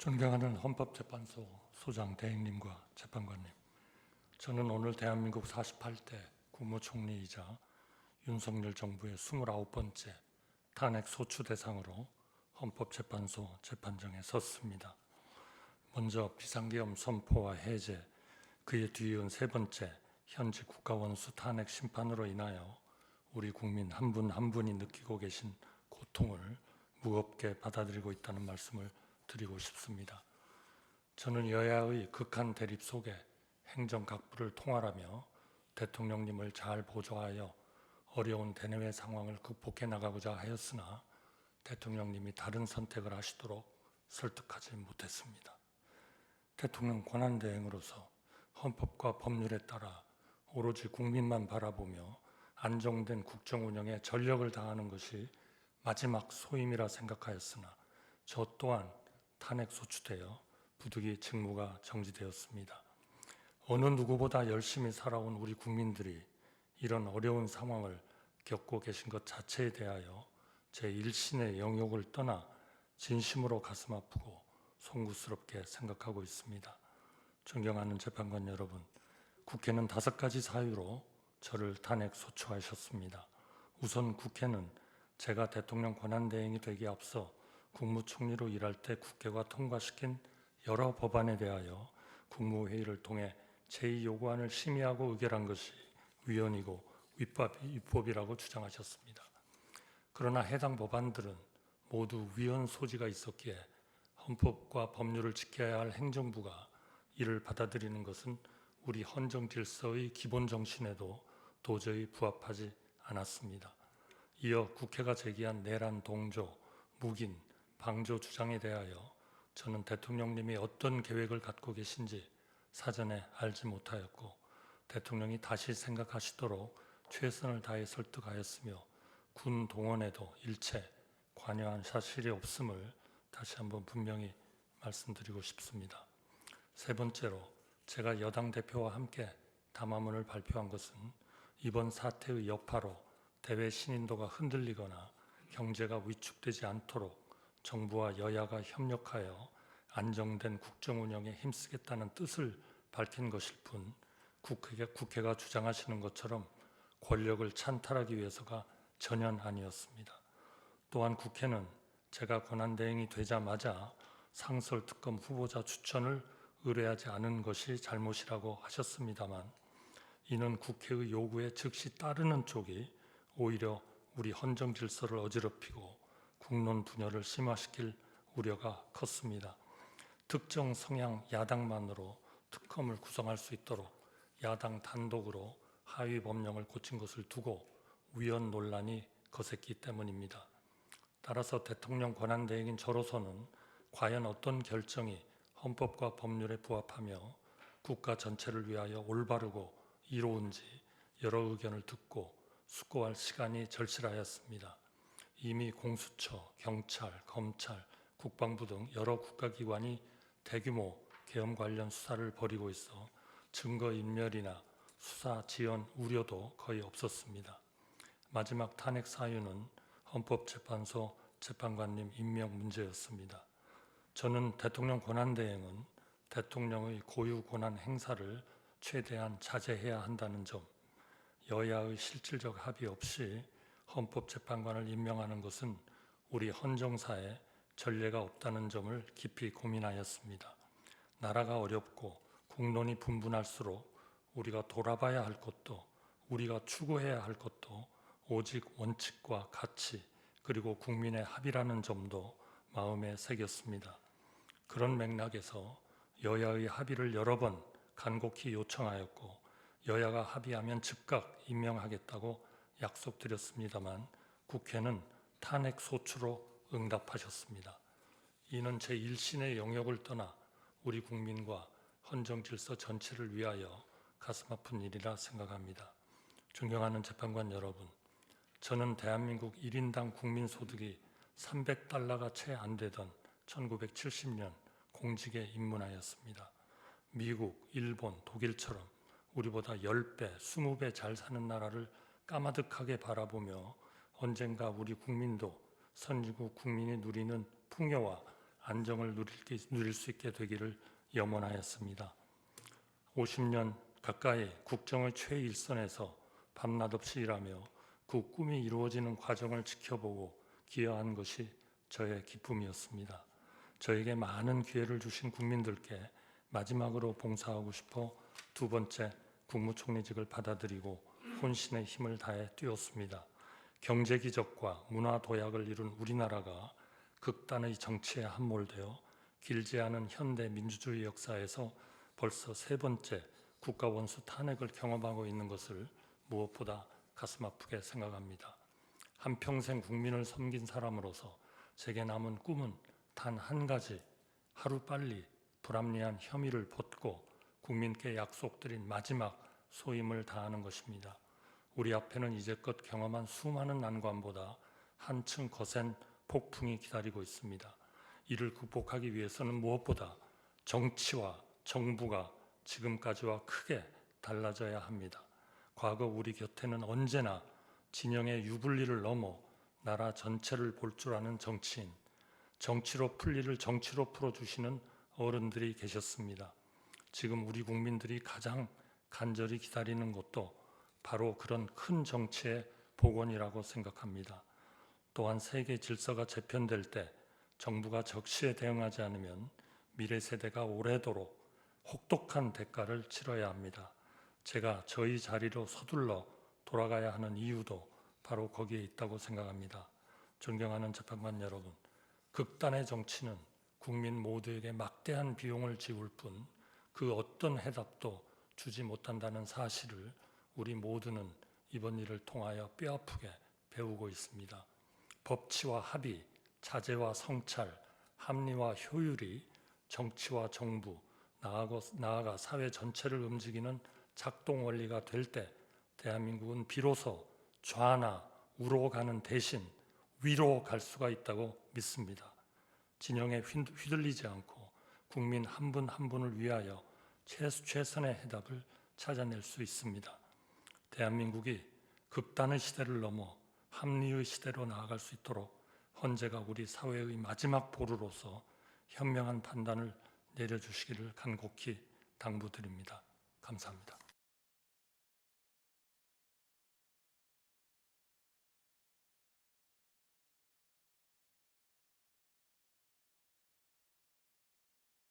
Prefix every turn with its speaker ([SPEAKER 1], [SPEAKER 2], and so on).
[SPEAKER 1] 존경하는 헌법재판소 소장 대행님과 재판관님, 저는 오늘 대한민국 48대 국무총리이자 윤석열 정부의 29번째 탄핵 소추 대상으로 헌법재판소 재판정에 섰습니다. 먼저 비상계엄 선포와 해제, 그에 뒤이은 세 번째 현직 국가원수 탄핵 심판으로 인하여 우리 국민 한 분 한 분이 느끼고 계신 고통을 무겁게 받아들이고 있다는 말씀을 드리고 싶습니다. 저는 여야의 극한 대립 속에 행정각부를 통할하며 대통령님을 잘 보좌하여 어려운 대내외 상황을 극복해 나가고자 하였으나 대통령님이 다른 선택을 하시도록 설득하지 못했습니다. 대통령 권한대행으로서 헌법과 법률에 따라 오로지 국민만 바라보며 안정된 국정 운영에 전력을 다하는 것이 마지막 소임이라 생각하였으나 저 또한 탄핵 소추되어 부득이 직무가 정지되었습니다. 어느 누구보다 열심히 살아온 우리 국민들이 이런 어려운 상황을 겪고 계신 것 자체에 대하여 제 일신의 영역을 떠나 진심으로 가슴 아프고 송구스럽게 생각하고 있습니다. 존경하는 재판관 여러분, 국회는 5가지 사유로 저를 탄핵 소추하셨습니다. 우선 국회는 제가 대통령 권한대행이 되기에 앞서 국무총리로 일할 때 국회가 통과시킨 여러 법안에 대하여 국무회의를 통해 제2요구안을 심의하고 의결한 것이 위헌이고 위법이라고 주장하셨습니다. 그러나 해당 법안들은 모두 위헌 소지가 있었기에 헌법과 법률을 지켜야 할 행정부가 이를 받아들이는 것은 우리 헌정 질서의 기본 정신에도 도저히 부합하지 않았습니다. 이어 국회가 제기한 내란 동조, 묵인, 방조 주장에 대하여 저는 대통령님이 어떤 계획을 갖고 계신지 사전에 알지 못하였고 대통령이 다시 생각하시도록 최선을 다해 설득하였으며 군 동원에도 일체 관여한 사실이 없음을 다시 한번 분명히 말씀드리고 싶습니다. 세 번째로 제가 여당 대표와 함께 담화문을 발표한 것은 이번 사태의 여파로 대외 신인도가 흔들리거나 경제가 위축되지 않도록 정부와 여야가 협력하여 안정된 국정 운영에 힘쓰겠다는 뜻을 밝힌 것일 뿐 국회가 주장하시는 것처럼 권력을 찬탈하기 위해서가 전혀 아니었습니다. 또한 국회는 제가 권한대행이 되자마자 상설특검 후보자 추천을 의뢰하지 않은 것이 잘못이라고 하셨습니다만 이는 국회의 요구에 즉시 따르는 쪽이 오히려 우리 헌정 질서를 어지럽히고 국론 분열을 심화시킬 우려가 컸습니다. 특정 성향 야당만으로 특검을 구성할 수 있도록 야당 단독으로 하위 법령을 고친 것을 두고 위헌 논란이 거셌기 때문입니다. 따라서 대통령 권한대행인 저로서는 과연 어떤 결정이 헌법과 법률에 부합하며 국가 전체를 위하여 올바르고 이로운지 여러 의견을 듣고 숙고할 시간이 절실하였습니다. 이미 공수처, 경찰, 검찰, 국방부 등 여러 국가기관이 대규모 계엄 관련 수사를 벌이고 있어 증거인멸이나 수사 지연 우려도 거의 없었습니다. 마지막 탄핵 사유는 헌법재판소 재판관님 임명 문제였습니다. 저는 대통령 권한대행은 대통령의 고유 권한 행사를 최대한 자제해야 한다는 점, 여야의 실질적 합의 없이 헌법재판관을 임명하는 것은 우리 헌정사에 전례가 없다는 점을 깊이 고민하였습니다. 나라가 어렵고 국론이 분분할수록 우리가 돌아봐야 할 것도 우리가 추구해야 할 것도 오직 원칙과 가치 그리고 국민의 합의라는 점도 마음에 새겼습니다. 그런 맥락에서 여야의 합의를 여러 번 간곡히 요청하였고 여야가 합의하면 즉각 임명하겠다고 약속드렸습니다만 국회는 탄핵 소추로 응답하셨습니다. 이는 제 일신의 영역을 떠나 우리 국민과 헌정 질서 전체를 위하여 가슴 아픈 일이라 생각합니다. 존경하는 재판관 여러분, 저는 대한민국 1인당 국민소득이 300달러가 채 안 되던 1970년 공직에 입문하였습니다. 미국, 일본, 독일처럼 우리보다 10배, 20배 잘 사는 나라를 까마득하게 바라보며 언젠가 우리 국민도 선진국 국민이 누리는 풍요와 안정을 누릴 수 있게 되기를 염원하였습니다. 50년 가까이 국정의 최일선에서 밤낮 없이 일하며 그 꿈이 이루어지는 과정을 지켜보고 기여한 것이 저의 기쁨이었습니다. 저에게 많은 기회를 주신 국민들께 마지막으로 봉사하고 싶어 두 번째 국무총리직을 받아들이고 혼신의 힘을 다해 뛰었습니다. 경제 기적과 문화 도약을 이룬 우리나라가 극단의 정치에 함몰되어 길지 않은 현대 민주주의 역사에서 벌써 세 번째 국가 원수 탄핵을 경험하고 있는 것을 무엇보다 가슴 아프게 생각합니다. 한평생 국민을 섬긴 사람으로서 제게 남은 꿈은 단 한 가지, 하루빨리 불합리한 혐의를 벗고 국민께 약속드린 마지막 소임을 다하는 것입니다. 우리 앞에는 이제껏 경험한 수많은 난관보다 한층 거센 폭풍이 기다리고 있습니다. 이를 극복하기 위해서는 무엇보다 정치와 정부가 지금까지와 크게 달라져야 합니다. 과거 우리 곁에는 언제나 진영의 유불리를 넘어 나라 전체를 볼 줄 아는 정치인, 정치로 풀 일을 정치로 풀어주시는 어른들이 계셨습니다. 지금 우리 국민들이 가장 간절히 기다리는 것도 바로 그런 큰 정치의 복원이라고 생각합니다. 또한 세계 질서가 재편될 때 정부가 적시에 대응하지 않으면 미래 세대가 오래도록 혹독한 대가를 치러야 합니다. 제가 저희 자리로 서둘러 돌아가야 하는 이유도 바로 거기에 있다고 생각합니다. 존경하는 재판관 여러분, 극단의 정치는 국민 모두에게 막대한 비용을 지울 뿐 그 어떤 해답도 주지 못한다는 사실을 우리 모두는 이번 일을 통하여 뼈아프게 배우고 있습니다. 법치와 합의, 자제와 성찰, 합리와 효율이 정치와 정부, 나아가 사회 전체를 움직이는 작동 원리가 될 때 대한민국은 비로소 좌나 우로 가는 대신 위로 갈 수가 있다고 믿습니다. 진영에 휘둘리지 않고 국민 한 분 한 분을 위하여 최선의 해답을 찾아낼 수 있습니다. 대한민국이 극단의 시대를 넘어 합리의 시대로 나아갈 수 있도록 헌재가 우리 사회의 마지막 보루로서 현명한 판단을 내려주시기를 간곡히 당부드립니다. 감사합니다.